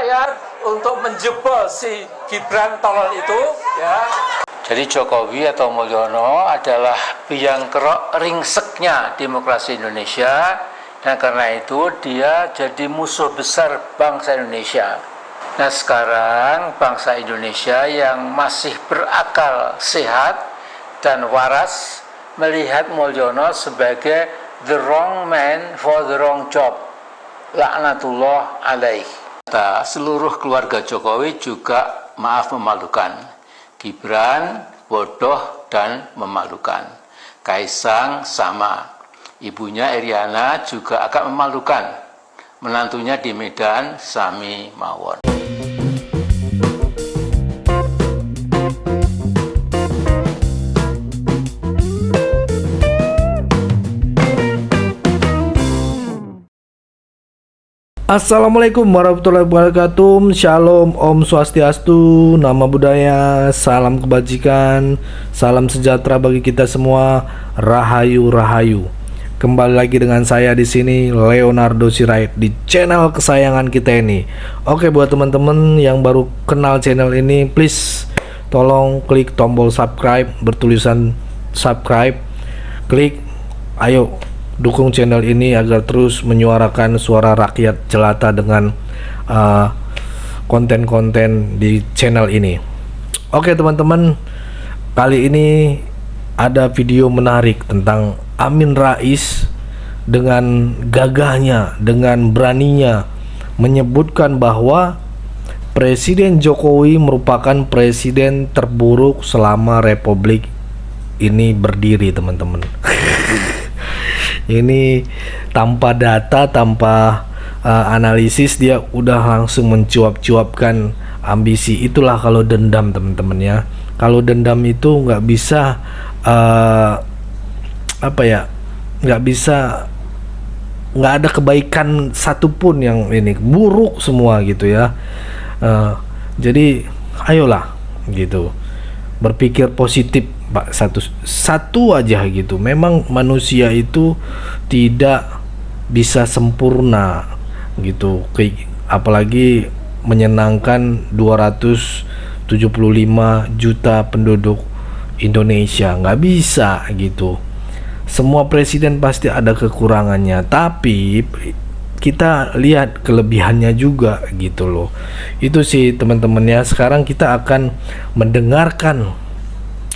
rakyat untuk menjebol si Gibran tolol itu, ya. Jadi Jokowi atau Mulyono adalah biang kerok ringseknya demokrasi Indonesia, dan karena itu dia jadi musuh besar bangsa Indonesia. Nah sekarang bangsa Indonesia yang masih berakal sehat dan waras melihat Mulyono sebagai the wrong man for the wrong job. Laknatullah alaih. Seluruh keluarga Jokowi juga maaf memalukan. Gibran bodoh dan memalukan. Kaisang sama. Ibunya Iriana juga agak memalukan. Menantunya di Medan sami mawon. Assalamualaikum warahmatullahi wabarakatuh. Shalom, Om Swastiastu, Nama Budaya, salam kebajikan, salam sejahtera bagi kita semua. Rahayu Rahayu. Kembali lagi dengan saya di sini Leonardo Sirait di channel kesayangan kita ini. Oke, buat teman-teman yang baru kenal channel ini, please tolong klik tombol subscribe bertulisan subscribe. Klik, ayo dukung channel ini agar terus menyuarakan suara rakyat jelata dengan konten-konten di channel ini. Oke teman-teman, kali ini ada video menarik tentang Amin Rais dengan gagahnya, dengan beraninya menyebutkan bahwa Presiden Jokowi merupakan presiden terburuk selama Republik ini berdiri, teman-teman. Ini tanpa data, tanpa analisis, dia udah langsung mencuap-cuapkan ambisi. Itulah kalau dendam, teman-teman ya. Kalau dendam itu nggak bisa nggak ada kebaikan satupun, yang ini buruk semua gitu ya. Jadi ayolah gitu, berpikir positif Pak, satu aja gitu. Memang manusia itu tidak bisa sempurna gitu, apalagi menyenangkan 275 juta penduduk Indonesia, nggak bisa gitu. Semua presiden pasti ada kekurangannya, tapi kita lihat kelebihannya juga gitu loh. Itu sih teman-teman ya. Sekarang kita akan mendengarkan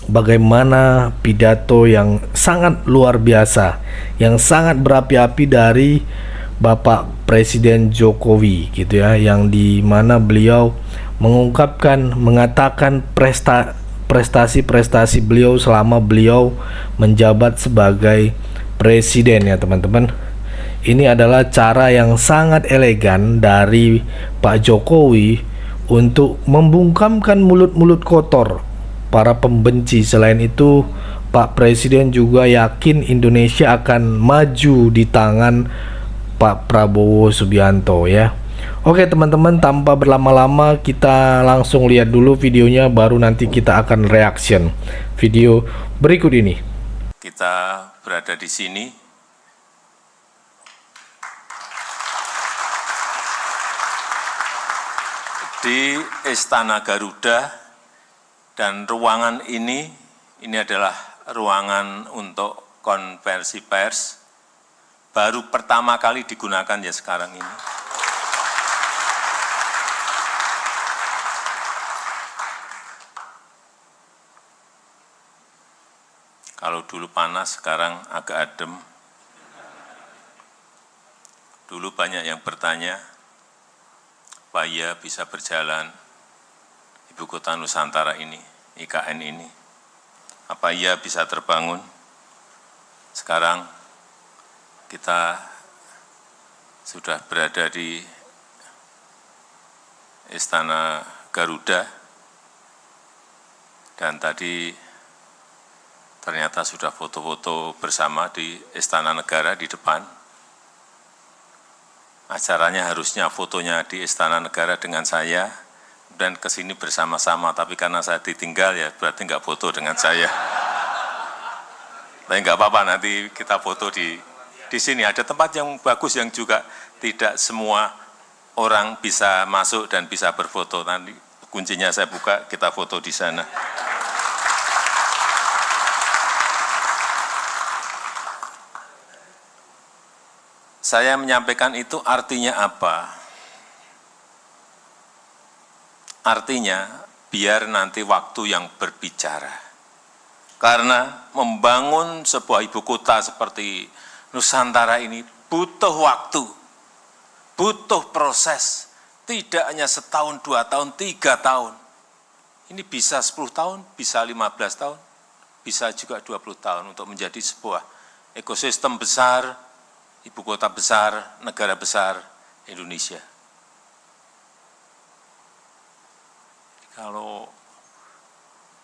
bagaimana pidato yang sangat luar biasa, yang sangat berapi-api dari Bapak Presiden Jokowi gitu ya, yang dimana beliau mengatakan prestasi-prestasi beliau selama beliau menjabat sebagai presiden ya teman-teman. Ini adalah cara yang sangat elegan dari Pak Jokowi untuk membungkamkan mulut-mulut kotor para pembenci. Selain itu, Pak Presiden juga yakin Indonesia akan maju di tangan Pak Prabowo Subianto ya. Oke teman-teman, tanpa berlama-lama kita langsung lihat dulu videonya, baru nanti kita akan reaction video berikut ini. Kita berada di sini di Istana Garuda. Dan ruangan ini adalah ruangan untuk konversi pers, baru pertama kali digunakan ya sekarang ini. Kalau dulu panas, sekarang agak adem. Dulu banyak yang bertanya, apa iya bisa berjalan Ibu Kota Nusantara ini, IKN ini, apa iya bisa terbangun? Sekarang kita sudah berada di Istana Garuda, dan tadi ternyata sudah foto-foto bersama di Istana Negara di depan. Acaranya harusnya fotonya di Istana Negara dengan saya, dan kesini bersama-sama, tapi karena saya ditinggal ya berarti nggak foto dengan saya. Tapi nggak apa-apa, nanti kita foto di sini. Ada tempat yang bagus yang juga tidak semua orang bisa masuk dan bisa berfoto. Nanti kuncinya saya buka, kita foto di sana. Saya menyampaikan itu artinya apa? Artinya biar nanti waktu yang berbicara. Karena membangun sebuah ibu kota seperti Nusantara ini butuh waktu, butuh proses, tidak hanya setahun, 2 tahun, 3 tahun. Ini bisa 10 tahun, bisa 15 tahun, bisa juga 20 tahun untuk menjadi sebuah ekosistem besar, ibu kota besar, negara besar Indonesia. Kalau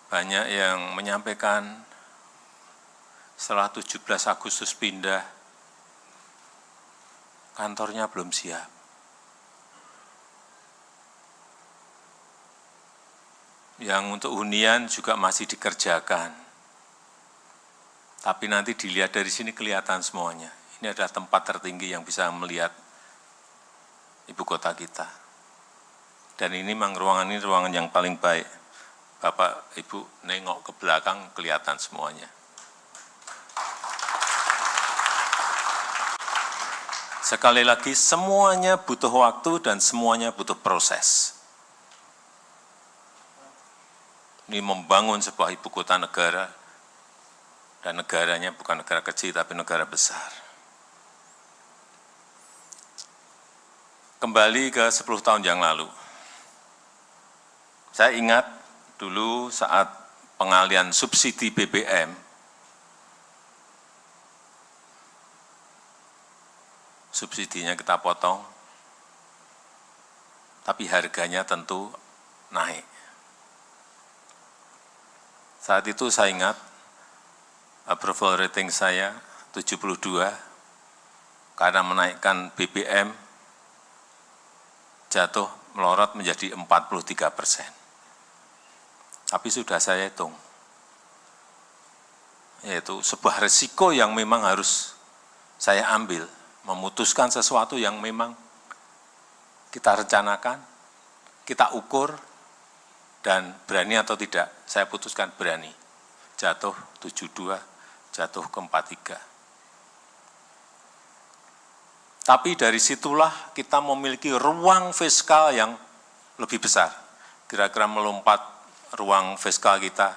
banyak yang menyampaikan setelah 17 Agustus pindah, kantornya belum siap. Yang untuk hunian juga masih dikerjakan. Tapi nanti dilihat dari sini kelihatan semuanya. Ini adalah tempat tertinggi yang bisa melihat ibu kota kita. Dan ini memang ruangan ini ruangan yang paling baik. Bapak, Ibu nengok ke belakang kelihatan semuanya. Sekali lagi, semuanya butuh waktu dan semuanya butuh proses. Ini membangun sebuah ibu kota negara, dan negaranya bukan negara kecil, tapi negara besar. Kembali ke 10 tahun yang lalu. Saya ingat dulu saat pengalihan subsidi BBM, subsidinya kita potong, tapi harganya tentu naik. Saat itu saya ingat, approval rating saya 72, karena menaikkan BBM, jatuh melorot menjadi 43%. Tapi sudah saya hitung, yaitu sebuah resiko yang memang harus saya ambil, memutuskan sesuatu yang memang kita rencanakan, kita ukur, dan berani atau tidak, saya putuskan berani. Jatuh 72, jatuh ke 43. Tapi dari situlah kita memiliki ruang fiskal yang lebih besar. Kira-kira melompat ruang fiskal kita,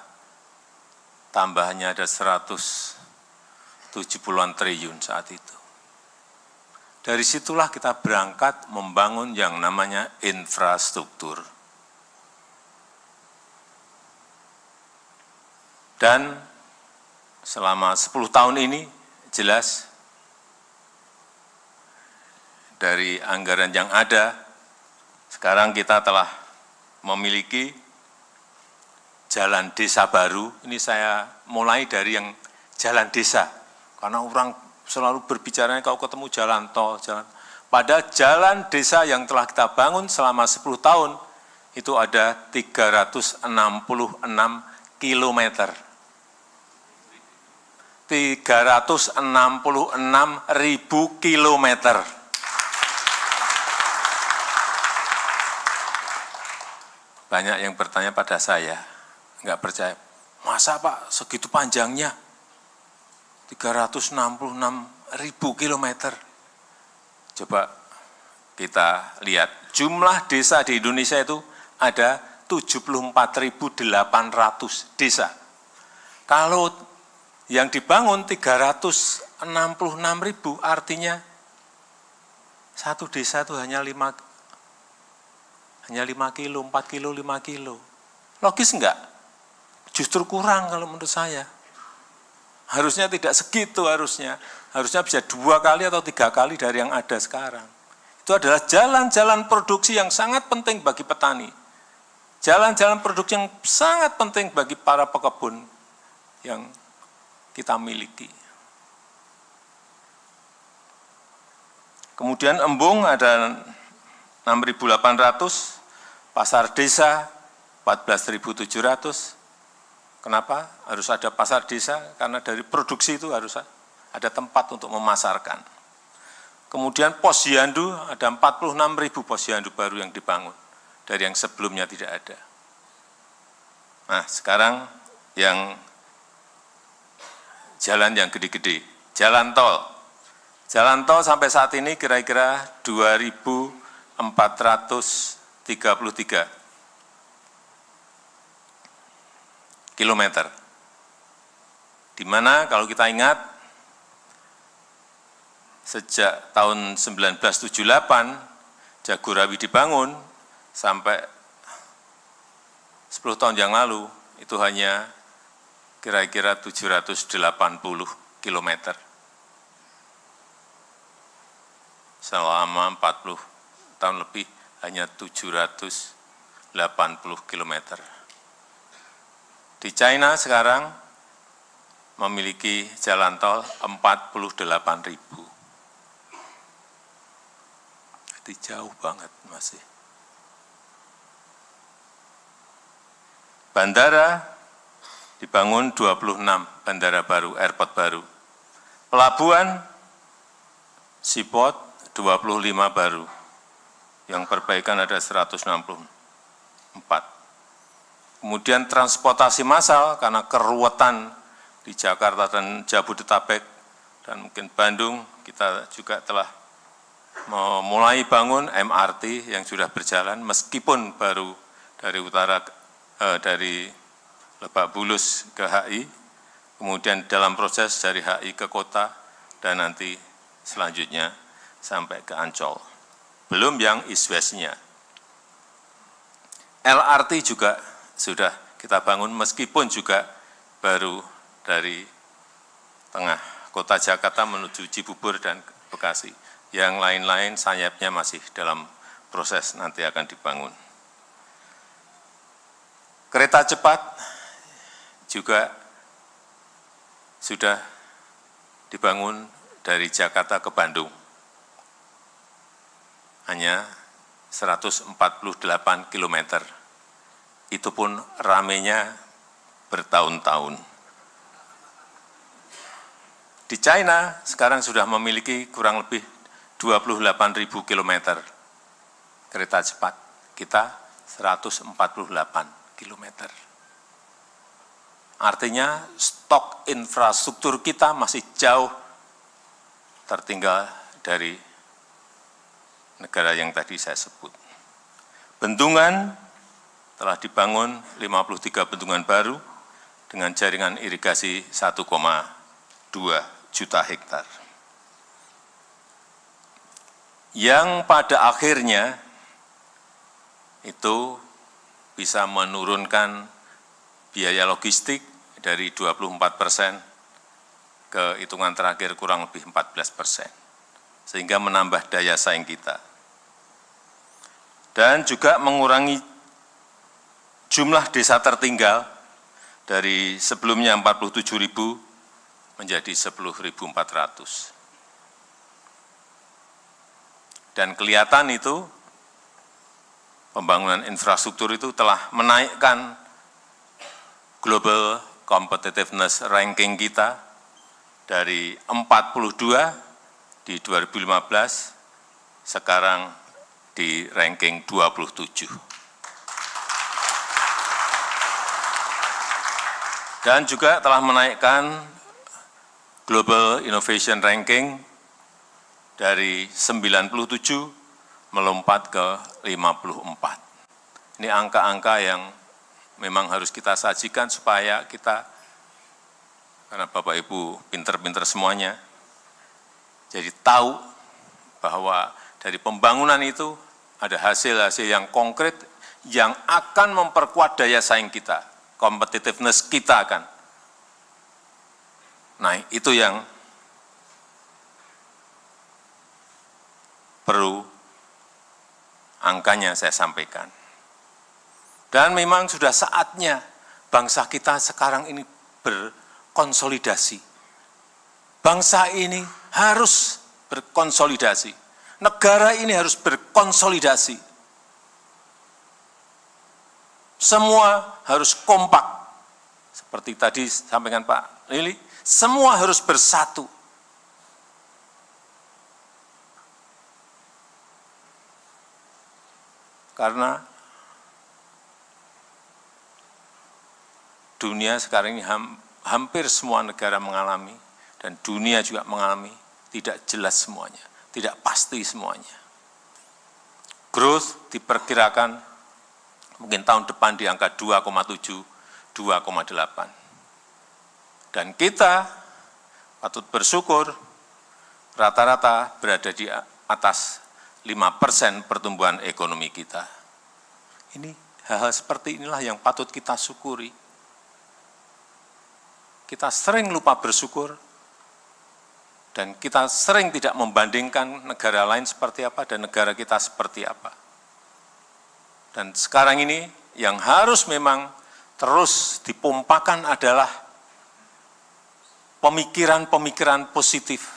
tambahannya ada 170-an triliun saat itu. Dari situlah kita berangkat membangun yang namanya infrastruktur. Dan selama 10 tahun ini, jelas dari anggaran yang ada, sekarang kita telah memiliki jalan desa baru. Ini saya mulai dari yang jalan desa, karena orang selalu berbicara kalau ketemu jalan tol, pada jalan desa yang telah kita bangun selama 10 tahun, itu ada 366 kilometer. 366.000 kilometer. Banyak yang bertanya pada saya, enggak percaya, masa Pak segitu panjangnya? 366.000 kilometer. Coba kita lihat, jumlah desa di Indonesia itu ada 74.800 desa. Kalau yang dibangun 366.000, artinya satu desa itu hanya 5 kilo, 4 kilo, 5 kilo. Logis enggak? Justru kurang kalau menurut saya. Harusnya tidak segitu harusnya. Harusnya bisa 2 kali atau 3 kali dari yang ada sekarang. Itu adalah jalan-jalan produksi yang sangat penting bagi petani. Jalan-jalan produksi yang sangat penting bagi para pekebun yang kita miliki. Kemudian embung ada 6.800, pasar desa 14.700. Kenapa harus ada pasar desa? Karena dari produksi itu harus ada tempat untuk memasarkan. Kemudian posyandu, ada 46.000 posyandu baru yang dibangun, dari yang sebelumnya tidak ada. Nah, sekarang yang jalan yang gede-gede, jalan tol. Jalan tol sampai saat ini kira-kira 2.433 kilometer. Di mana kalau kita ingat, sejak tahun 1978 Jagorawi dibangun sampai 10 tahun yang lalu itu hanya kira-kira 780 kilometer. Selama 40 tahun lebih hanya 780 kilometer. Di China sekarang memiliki jalan tol 48.000. Jadi jauh banget masih. Bandara dibangun 26 bandara baru, airport baru. Pelabuhan, seaport 25 baru. Yang perbaikan ada 164. Kemudian transportasi massal karena keruwetan di Jakarta dan Jabodetabek dan mungkin Bandung, kita juga telah memulai bangun MRT yang sudah berjalan meskipun baru dari utara dari Lebak Bulus ke HI, kemudian dalam proses dari HI ke kota dan nanti selanjutnya sampai ke Ancol. Belum yang east-west-nya. LRT juga sudah kita bangun meskipun juga baru dari tengah kota Jakarta menuju Cibubur dan Bekasi. Yang lain-lain sayapnya masih dalam proses nanti akan dibangun. Kereta cepat juga sudah dibangun dari Jakarta ke Bandung. Hanya 148 kilometer. Itu pun ramenya bertahun-tahun. Di China sekarang sudah memiliki kurang lebih 28.000 kilometer kereta cepat. Kita 148 kilometer. Artinya stok infrastruktur kita masih jauh tertinggal dari negara yang tadi saya sebut. Bendungan telah dibangun 53 bendungan baru dengan jaringan irigasi 1,2 juta hektar. Yang pada akhirnya itu bisa menurunkan biaya logistik dari 24% ke hitungan terakhir kurang lebih 14%, sehingga menambah daya saing kita. Dan juga mengurangi jumlah desa tertinggal dari sebelumnya 47.000 menjadi 10.400. Dan kelihatan itu, pembangunan infrastruktur itu telah menaikkan global competitiveness ranking kita dari 42 di 2015, sekarang di ranking 27. Dan juga telah menaikkan global innovation ranking dari 97 melompat ke 54. Ini angka-angka yang memang harus kita sajikan supaya kita, karena Bapak Ibu pinter-pinter semuanya, jadi tahu bahwa dari pembangunan itu ada hasil-hasil yang konkret yang akan memperkuat daya saing kita, competitiveness kita akan naik. Itu yang perlu angkanya saya sampaikan. Dan memang sudah saatnya bangsa kita sekarang ini berkonsolidasi. Bangsa ini harus berkonsolidasi. Negara ini harus berkonsolidasi. Semua harus kompak. Seperti tadi sampaikan Pak Lili, semua harus bersatu. Karena dunia sekarang ini hampir semua negara mengalami, dan dunia juga mengalami, tidak jelas semuanya, tidak pasti semuanya. Growth diperkirakan mungkin tahun depan di angka 2,7, 2,8. Dan kita patut bersyukur rata-rata berada di atas 5% pertumbuhan ekonomi kita. Ini hal-hal seperti inilah yang patut kita syukuri. Kita sering lupa bersyukur, dan kita sering tidak membandingkan negara lain seperti apa dan negara kita seperti apa. Dan sekarang ini yang harus memang terus dipompakan adalah pemikiran-pemikiran positif,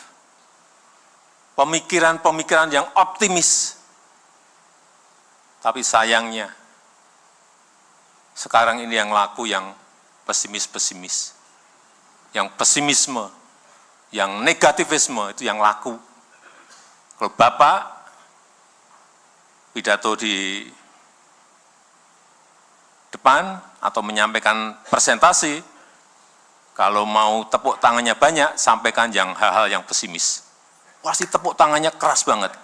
pemikiran-pemikiran yang optimis. Tapi sayangnya, sekarang ini yang laku yang pesimis-pesimis, yang pesimisme, yang negativisme itu yang laku. Kalau Bapak pidato di depan atau menyampaikan presentasi, kalau mau tepuk tangannya banyak, sampaikan yang hal-hal yang pesimis. Pasti tepuk tangannya keras banget.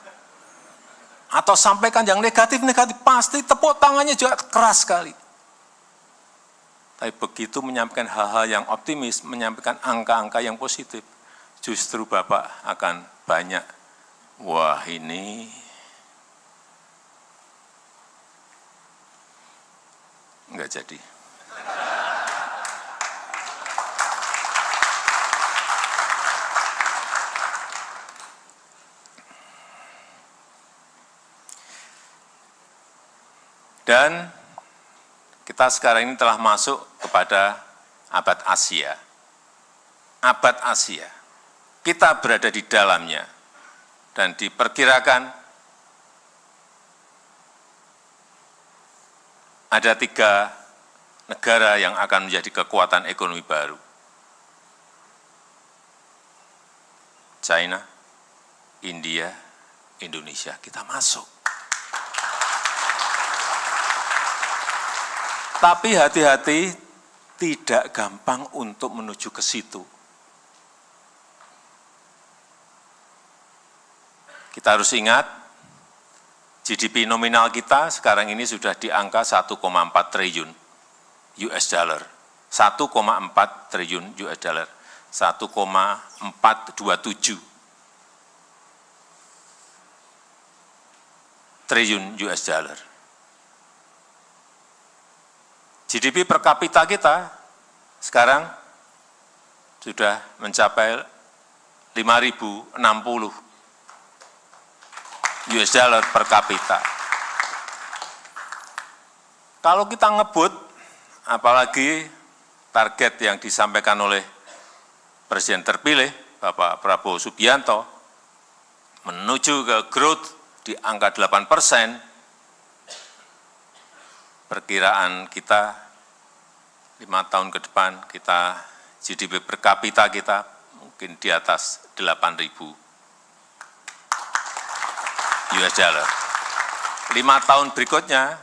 Atau sampaikan yang negatif-negatif, pasti tepuk tangannya juga keras sekali. Tapi begitu menyampaikan hal-hal yang optimis, menyampaikan angka-angka yang positif, justru Bapak akan banyak, wah ini enggak jadi. Dan kita sekarang ini telah masuk kepada abad Asia. Abad Asia. Kita berada di dalamnya. Dan diperkirakan ada 3 negara yang akan menjadi kekuatan ekonomi baru. China, India, Indonesia. Kita masuk. Tapi hati-hati, tidak gampang untuk menuju ke situ. Kita harus ingat, GDP nominal kita sekarang ini sudah di angka 1,4 triliun US dollar. 1,4 triliun US dollar. 1,427 triliun US dollar. GDP per kapita kita sekarang sudah mencapai 5.060 US dollar per kapita. Kalau kita ngebut, apalagi target yang disampaikan oleh Presiden terpilih, Bapak Prabowo Subianto, menuju ke growth di angka 8%, perkiraan kita 5 tahun ke depan, kita GDP per kapita kita mungkin di atas 8.000 US dollar. 5 tahun berikutnya,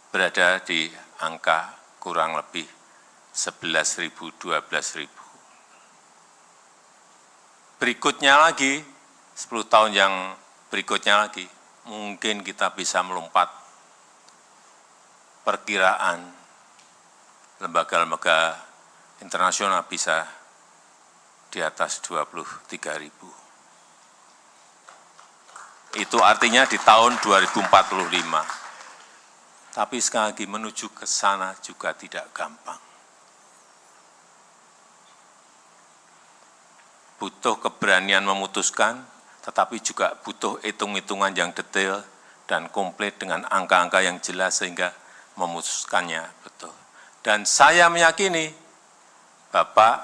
berada di angka kurang lebih 11.000, 12.000. Berikutnya lagi, 10 tahun yang berikutnya lagi, mungkin kita bisa melompat perkiraan lembaga-lembaga internasional bisa di atas 23.000. Itu artinya di tahun 2045. Tapi sekali lagi menuju ke sana juga tidak gampang. Butuh keberanian memutuskan, tetapi juga butuh hitung-hitungan yang detail dan komplit dengan angka-angka yang jelas sehingga memutuskannya betul. Dan saya meyakini Bapak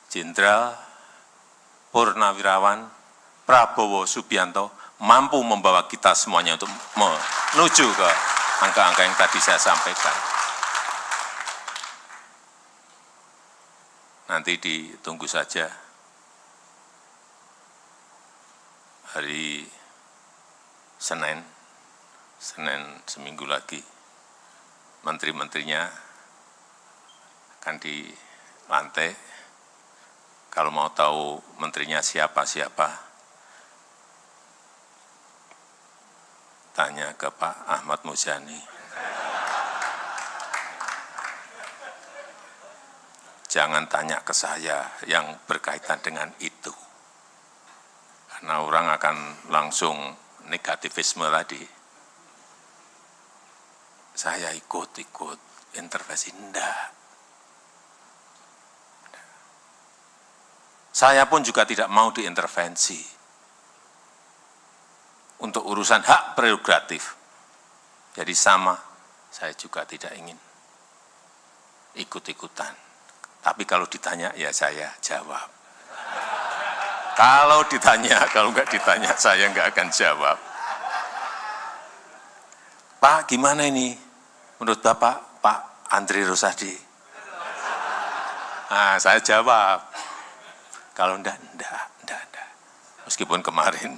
Jenderal Purnawirawan Prabowo Subianto mampu membawa kita semuanya untuk menuju ke angka-angka yang tadi saya sampaikan. Nanti ditunggu saja hari Senin seminggu lagi, menteri-menterinya akan dilantik. Kalau mau tahu menterinya siapa-siapa, tanya ke Pak Ahmad Muzani. Jangan tanya ke saya yang berkaitan dengan itu. Karena orang akan langsung negativisme tadi. Saya ikut intervensi, enggak. Saya pun juga tidak mau diintervensi untuk urusan hak prerogatif. Jadi sama, saya juga tidak ingin ikut-ikutan. Tapi kalau ditanya, ya saya jawab. Kalau ditanya, kalau enggak ditanya, saya enggak akan jawab. Pak, gimana ini? Menurut Bapak, Pak Andri Rosadi? Nah, saya jawab. Kalau enggak. Meskipun kemarin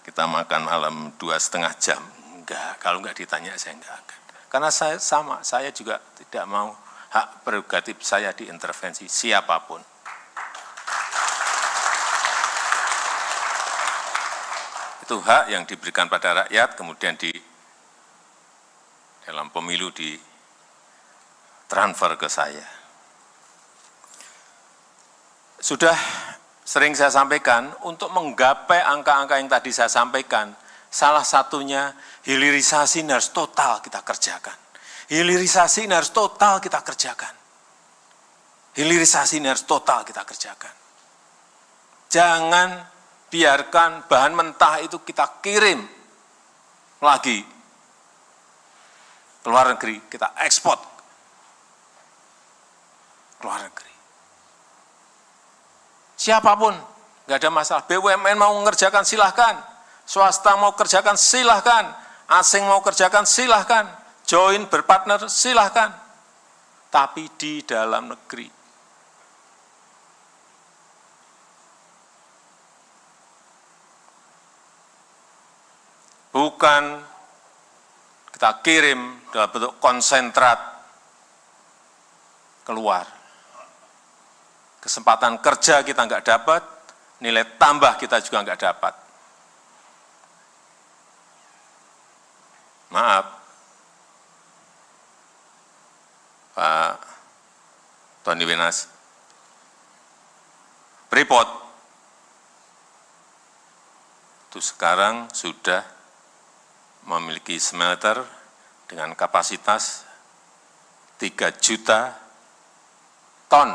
kita makan malam 2,5 jam, enggak. Kalau enggak ditanya, saya enggak akan. Karena saya sama, saya juga tidak mau hak prerogatif saya diintervensi siapapun. Itu hak yang diberikan pada rakyat, kemudian dalam pemilu ditransfer ke saya. Sudah sering saya sampaikan, untuk menggapai angka-angka yang tadi saya sampaikan, salah satunya hilirisasi ini harus total kita kerjakan. Hilirisasi ini harus total kita kerjakan. Hilirisasi ini harus total kita kerjakan. Jangan biarkan bahan mentah itu kita kirim lagi ke luar negeri, kita ekspor ke luar negeri. Siapapun, nggak ada masalah. BUMN mau mengerjakan silahkan, swasta mau kerjakan silahkan, asing mau kerjakan silahkan, join berpartner silahkan, tapi di dalam negeri. Bukan kita kirim dalam bentuk konsentrat keluar. Kesempatan kerja kita nggak dapat, nilai tambah kita juga nggak dapat. Maaf, Pak Tony Wenas, Freeport itu sekarang sudah memiliki smelter dengan kapasitas 3 juta ton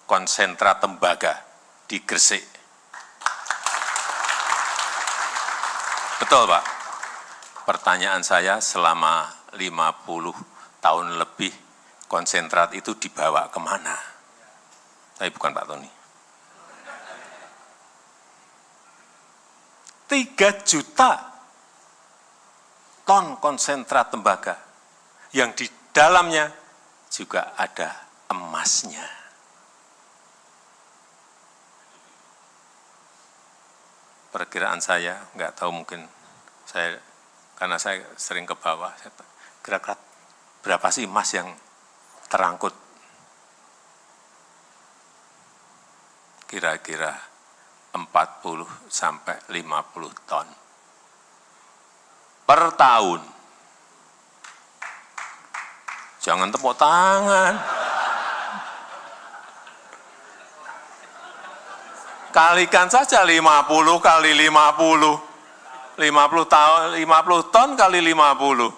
konsentrat tembaga di Gresik. Betul, Pak. Pertanyaan saya, selama 50 tahun lebih konsentrat itu dibawa kemana? Tapi bukan Pak Tony. 3 juta ton konsentrat tembaga yang di dalamnya juga ada emasnya. Perkiraan saya, nggak tahu mungkin saya, karena saya sering ke bawah, kira-kira berapa sih emas yang terangkut? Kira-kira 40 sampai 50 ton per tahun. Jangan tepuk tangan. Kalikan saja 50 kali 50. 50 ton kali 50.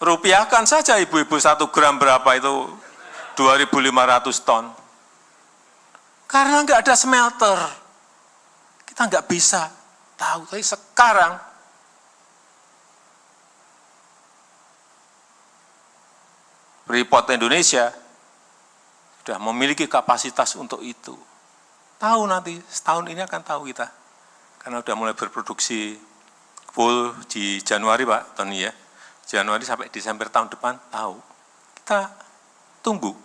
Rupiahkan saja ibu-ibu 1 gram berapa itu? 2.500 ton. Karena nggak ada smelter. Kita nggak bisa tahu. Tapi sekarang Freeport Indonesia sudah memiliki kapasitas untuk itu. Tahu nanti, setahun ini akan tahu kita. Karena sudah mulai berproduksi full di Januari, Pak Tony ya. Januari sampai Desember tahun depan, tahu. Kita tunggu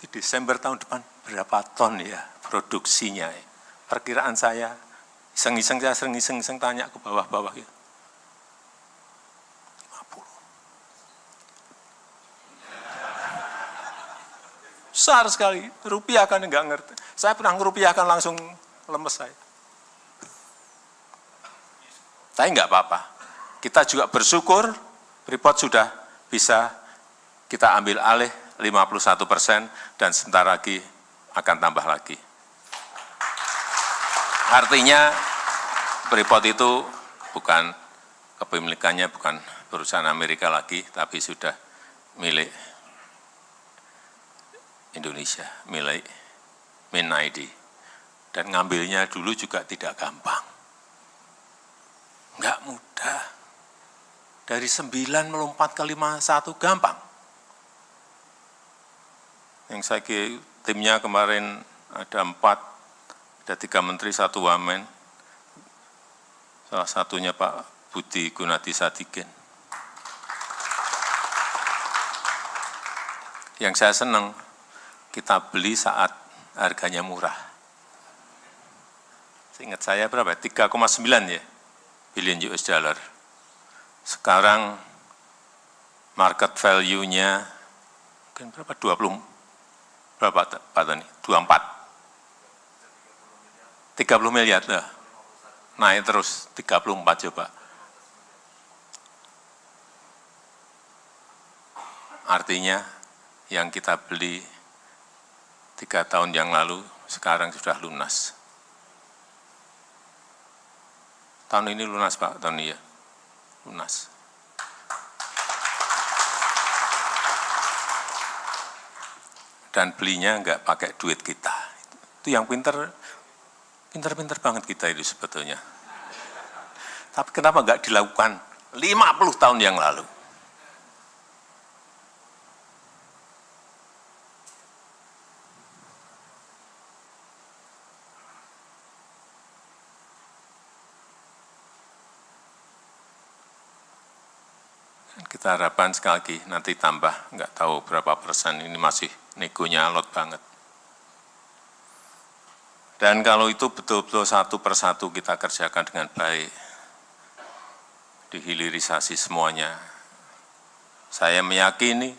di Desember tahun depan berapa ton ya. produksinya. Perkiraan saya, iseng-iseng tanya ke bawah-bawah ya. 50. Besar sekali, rupiah kan enggak ngerti. Saya pernah ngerupiahkan langsung lemes saya. Tapi enggak apa-apa. Kita juga bersyukur Freeport sudah bisa kita ambil alih 51% dan sebentar lagi akan tambah lagi. Artinya Freeport itu bukan kepemilikannya bukan perusahaan Amerika lagi, tapi sudah milik Indonesia, milik MinID. Dan ngambilnya dulu juga tidak gampang. Enggak mudah. Dari 9 melompat ke 51 gampang. Yang saya kira timnya kemarin ada 4, ada 3 menteri, 1 wamen. Salah satunya Pak Budi Gunadi Sadikin. Yang saya senang, kita beli saat harganya murah. Seingat saya berapa? 3,9 ya, billion US dollar. Sekarang market value-nya mungkin berapa? 20, berapa Pak Tani? 24. 30 miliar lah. Naik terus, 34 coba. Artinya yang kita beli 3 tahun yang lalu, sekarang sudah lunas. Tahun ini lunas Pak Tony ya, lunas. Dan belinya enggak pakai duit kita. Itu yang pinter banget kita itu sebetulnya. Tapi kenapa enggak dilakukan 50 tahun yang lalu? Kita harapkan sekali lagi nanti tambah, nggak tahu berapa persen, ini masih negonya alot banget. Dan kalau itu betul-betul satu persatu kita kerjakan dengan baik, dihilirisasi semuanya, saya meyakini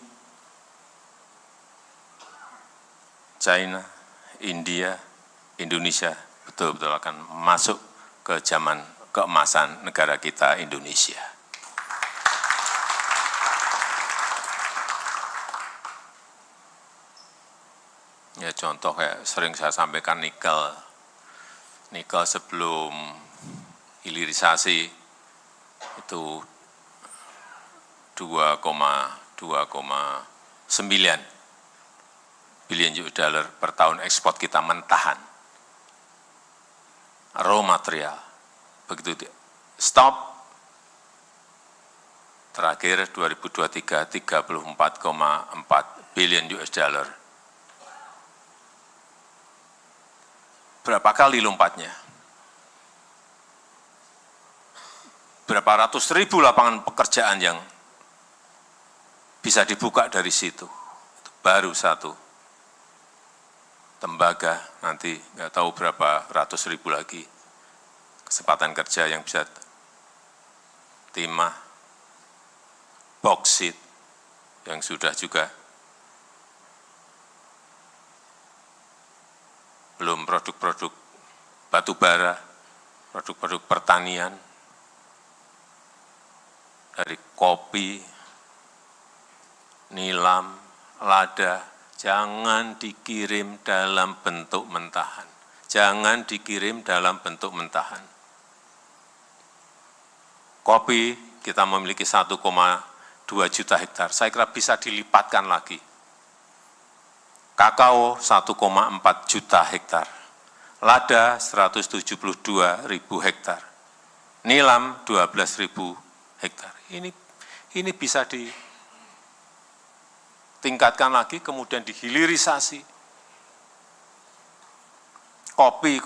China, India, Indonesia betul-betul akan masuk ke zaman keemasan negara kita Indonesia. Ya contoh kayak sering saya sampaikan nikel sebelum hilirisasi itu 2,9 billion US dollar per tahun ekspor kita mentahan. Raw material, begitu stop, terakhir 2023 34,4 billion US dollar. Berapa kali lompatnya? Berapa ratus ribu lapangan pekerjaan yang bisa dibuka dari situ. Itu baru satu. Tembaga nanti nggak tahu berapa ratus ribu lagi. Kesempatan kerja yang bisa timah, boksit yang sudah juga. Belum produk-produk batu bara, produk-produk pertanian, dari kopi, nilam, lada, jangan dikirim dalam bentuk mentahan. Jangan dikirim dalam bentuk mentahan. Kopi kita memiliki 1,2 juta hektar, saya kira bisa dilipatkan lagi. Kakao 1,4 juta hektar, lada 172.000 hektar, nilam 12.000 hektar. Ini bisa ditingkatkan lagi, kemudian dihilirisasi. Kopi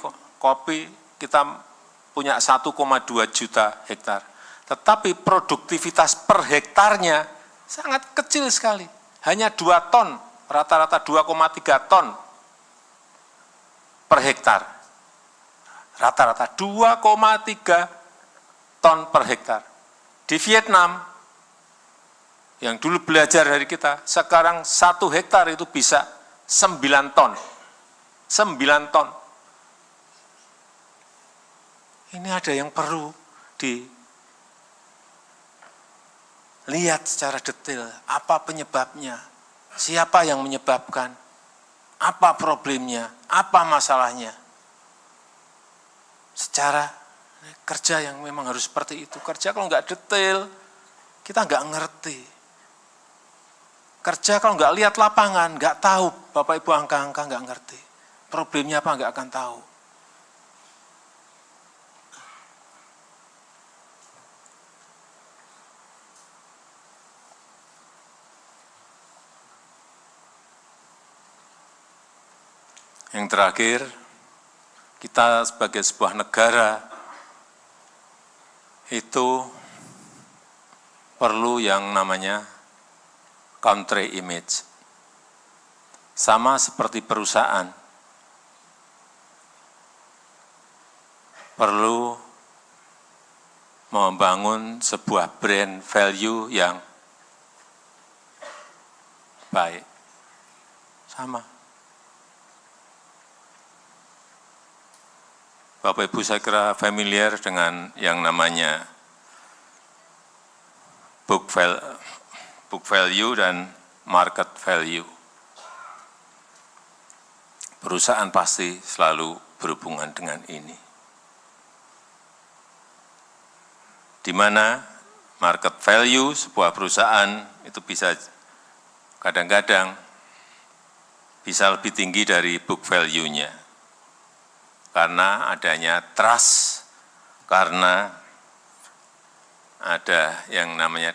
kita punya 1,2 juta hektar, tetapi produktivitas per hektarnya sangat kecil sekali, hanya 2 ton. Rata-rata 2,3 ton per hektar. Rata-rata 2,3 ton per hektar. Di Vietnam, yang dulu belajar dari kita, sekarang 1 hektar itu bisa 9 ton. 9 ton. Ini ada yang perlu dilihat secara detail, apa penyebabnya, siapa yang menyebabkan, apa problemnya, apa masalahnya. Secara kerja yang memang harus seperti itu. Kerja kalau nggak detail, kita nggak ngerti. Kerja kalau nggak lihat lapangan, nggak tahu, Bapak Ibu angka-angka nggak ngerti. Problemnya apa nggak akan tahu. Yang terakhir, kita sebagai sebuah negara itu perlu yang namanya country image. Sama seperti perusahaan, perlu membangun sebuah brand value yang baik. Sama. Bapak Ibu saya kira familiar dengan yang namanya book value dan market value. Perusahaan pasti selalu berhubungan dengan ini. Di mana market value sebuah perusahaan itu bisa kadang-kadang bisa lebih tinggi dari book value-nya. Karena adanya trust, karena ada yang namanya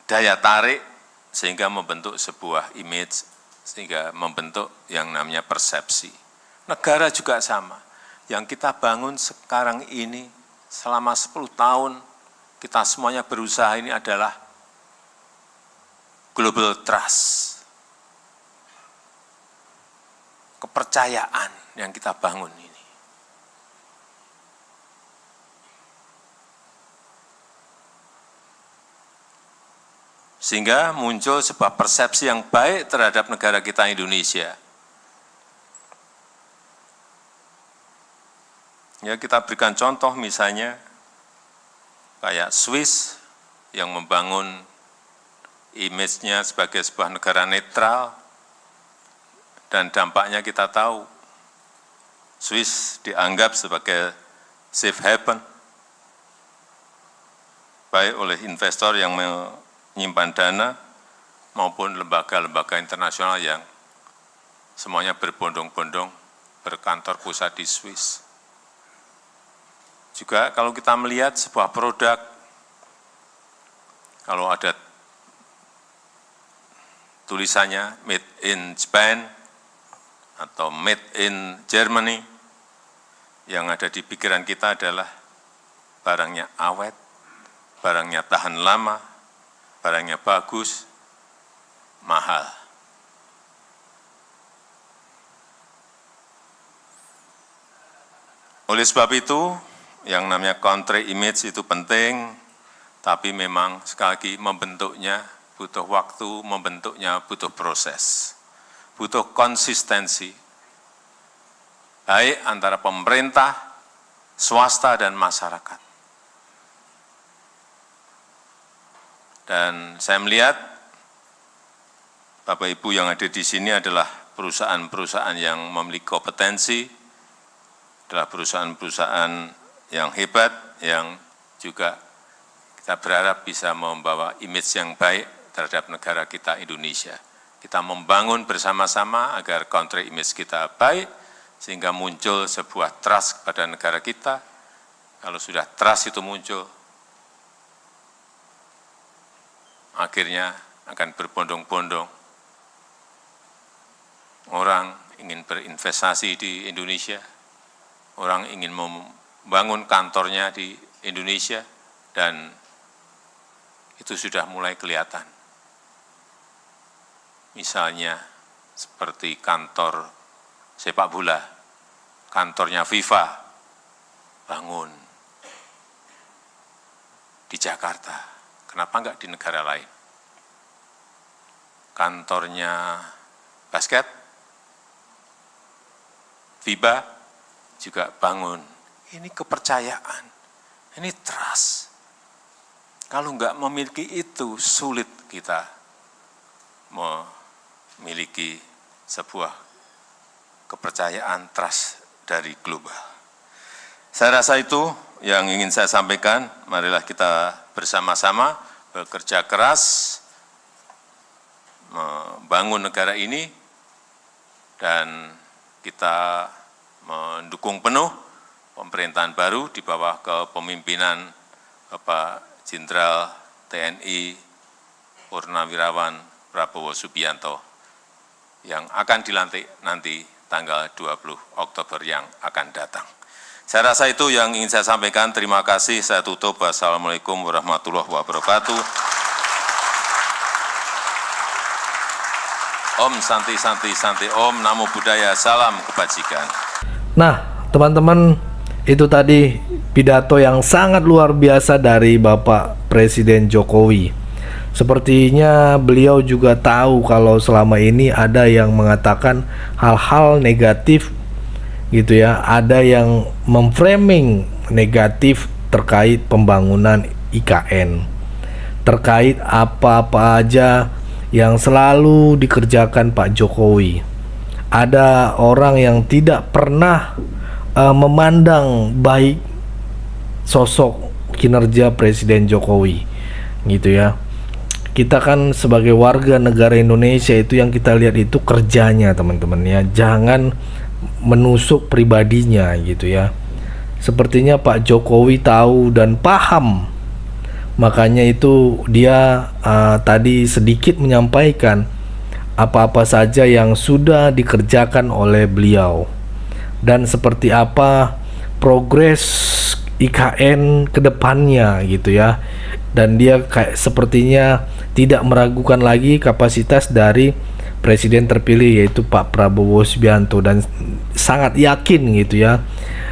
daya tarik, sehingga membentuk sebuah image, sehingga membentuk yang namanya persepsi. Negara juga sama. Yang kita bangun sekarang ini, selama 10 tahun, kita semuanya berusaha ini adalah global trust. Kepercayaan yang kita bangun ini. Sehingga muncul sebuah persepsi yang baik terhadap negara kita Indonesia. Ya, kita berikan contoh misalnya kayak Swiss yang membangun image-nya sebagai sebuah negara netral, dan dampaknya kita tahu. Swiss dianggap sebagai safe haven, baik oleh investor yang menyimpan dana maupun lembaga-lembaga internasional yang semuanya berbondong-bondong berkantor pusat di Swiss. Juga kalau kita melihat sebuah produk, kalau ada tulisannya made in Japan atau made in Germany, yang ada di pikiran kita adalah barangnya awet, barangnya tahan lama, barangnya bagus, mahal. Oleh sebab itu, yang namanya country image itu penting, tapi memang sekali lagi membentuknya butuh waktu, membentuknya butuh proses, butuh konsistensi, baik antara pemerintah, swasta, dan masyarakat. Dan saya melihat Bapak Ibu yang ada di sini adalah perusahaan-perusahaan yang memiliki kompetensi, adalah perusahaan-perusahaan yang hebat, yang juga kita berharap bisa membawa image yang baik terhadap negara kita Indonesia. Kita membangun bersama-sama agar country image kita baik, sehingga muncul sebuah trust kepada negara kita. Kalau sudah trust itu muncul, akhirnya akan berbondong-bondong. Orang ingin berinvestasi di Indonesia, orang ingin membangun kantornya di Indonesia, dan itu sudah mulai kelihatan. Misalnya seperti kantor sepak bola kantornya FIFA, bangun di Jakarta. Kenapa enggak di negara lain? Kantornya basket, FIBA juga bangun. Ini kepercayaan, ini trust. Kalau enggak memiliki itu, sulit kita memiliki sebuah kepercayaan trust dari global. Saya rasa itu yang ingin saya sampaikan. Marilah kita bersama-sama bekerja keras membangun negara ini, dan kita mendukung penuh pemerintahan baru di bawah kepemimpinan Bapak Jenderal TNI Purnawirawan Prabowo Subianto yang akan dilantik nanti tanggal 20 Oktober yang akan datang. Saya rasa itu yang ingin saya sampaikan. Terima kasih. Saya tutup. Wassalamualaikum warahmatullahi wabarakatuh. Om Santi Santi Santi Om Namo Buddhaya. Salam kebajikan. Nah, teman-teman, itu tadi pidato yang sangat luar biasa dari Bapak Presiden Jokowi. Sepertinya beliau juga tahu kalau selama ini ada yang mengatakan hal-hal negatif gitu ya, ada yang memframing negatif terkait pembangunan IKN, terkait apa-apa aja yang selalu dikerjakan Pak Jokowi. Ada orang yang tidak pernah memandang baik sosok kinerja Presiden Jokowi gitu ya. Kita kan sebagai warga negara Indonesia, itu yang kita lihat itu kerjanya, teman-teman ya. Jangan menusuk pribadinya gitu ya. Sepertinya Pak Jokowi tahu dan paham. Makanya itu dia tadi sedikit menyampaikan apa-apa saja yang sudah dikerjakan oleh beliau dan seperti apa progres IKN ke depannya gitu ya. Dan dia kayak sepertinya tidak meragukan lagi kapasitas dari presiden terpilih yaitu Pak Prabowo Subianto, dan sangat yakin gitu ya.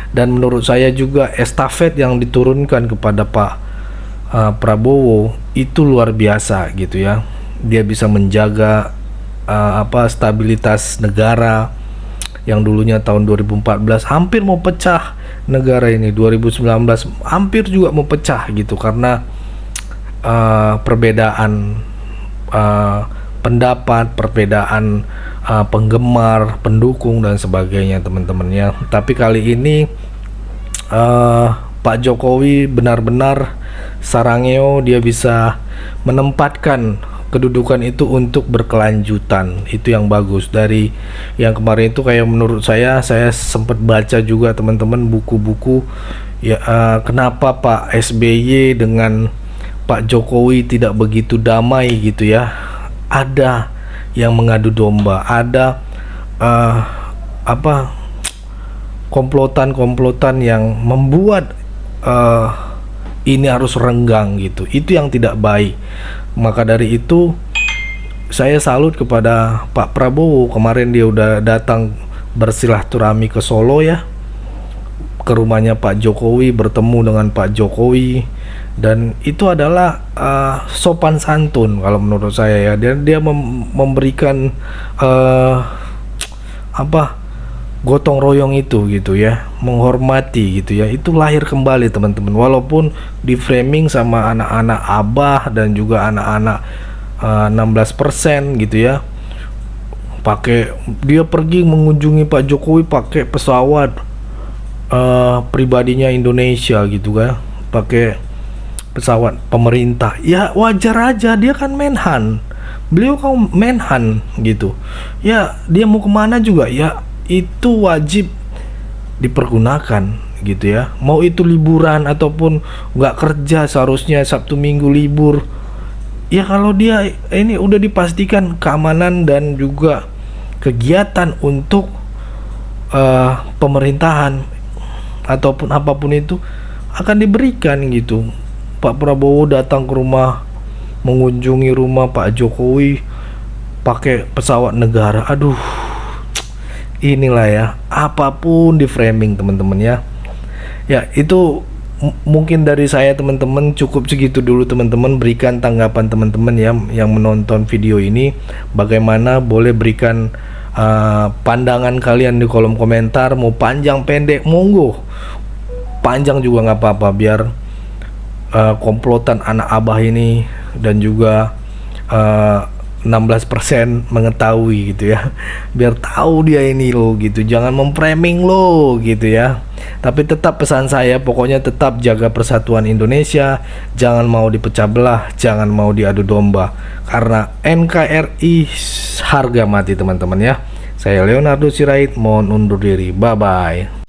Dan menurut saya juga estafet yang diturunkan kepada Pak Prabowo itu luar biasa gitu ya. Dia bisa menjaga stabilitas negara yang dulunya tahun 2014 hampir mau pecah negara ini, 2019 hampir juga mau pecah gitu karena perbedaan pendapat, perbedaan penggemar, pendukung dan sebagainya, teman-teman ya. Tapi kali ini Pak Jokowi benar-benar sarangeo, dia bisa menempatkan kedudukan itu untuk berkelanjutan. Itu yang bagus. Dari yang kemarin itu kayak menurut saya sempat baca juga, teman-teman, buku-buku ya, kenapa Pak SBY dengan Pak Jokowi tidak begitu damai gitu ya. Ada yang mengadu domba, ada komplotan-komplotan yang membuat ini harus renggang gitu. Itu yang tidak baik. Maka dari itu saya salut kepada Pak Prabowo. Kemarin dia udah datang bersilaturahmi ke Solo ya, ke rumahnya Pak Jokowi, bertemu dengan Pak Jokowi, dan itu adalah sopan santun kalau menurut saya ya. Dia memberikan gotong royong itu gitu ya, menghormati gitu ya. Itu lahir kembali, teman-teman, walaupun di framing sama anak-anak abah dan juga anak-anak 16% gitu ya. Dia pergi mengunjungi Pak Jokowi pakai pesawat pribadinya Indonesia gitu kan, pakai pesawat pemerintah. Ya wajar aja, dia kan menhan, beliau kan menhan gitu ya. Dia mau kemana juga ya itu wajib dipergunakan gitu ya. Mau itu liburan ataupun nggak kerja, seharusnya Sabtu Minggu libur ya. Kalau dia ini udah dipastikan keamanan dan juga kegiatan untuk pemerintahan ataupun apapun itu akan diberikan gitu. Pak Prabowo datang ke rumah, mengunjungi rumah Pak Jokowi pakai pesawat negara. Aduh, inilah ya, apapun di framing teman-teman ya. Ya itu mungkin dari saya teman-teman, cukup segitu dulu teman-teman. Berikan tanggapan teman-teman ya yang menonton video ini, bagaimana, boleh berikan pandangan kalian di kolom komentar. Mau panjang pendek monggo, panjang juga nggak apa-apa, biar komplotan anak abah ini dan juga 16% mengetahui gitu ya, biar tahu dia ini loh gitu, jangan memframing loh gitu ya. Tapi tetap pesan saya, pokoknya tetap jaga persatuan Indonesia, jangan mau dipecah belah, jangan mau diadu domba, karena NKRI harga mati teman-teman ya. Saya Leonardo Sirait, mohon undur diri, bye bye.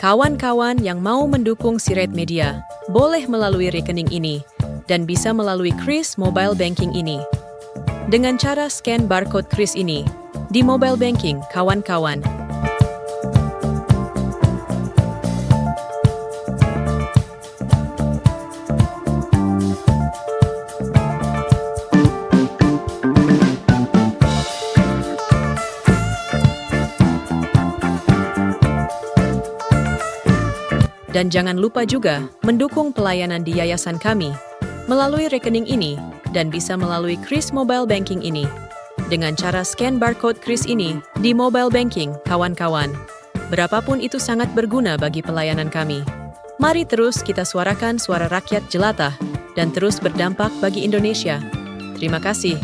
Kawan-kawan yang mau mendukung Sirait Media, boleh melalui rekening ini, dan bisa melalui Kris Mobile Banking ini. Dengan cara scan barcode Kris ini, di mobile banking, kawan-kawan. Dan jangan lupa juga mendukung pelayanan di yayasan kami melalui rekening ini dan bisa melalui Kris Mobile Banking ini. Dengan cara scan barcode Kris ini di mobile banking, kawan-kawan. Berapapun itu sangat berguna bagi pelayanan kami. Mari terus kita suarakan suara rakyat jelata dan terus berdampak bagi Indonesia. Terima kasih.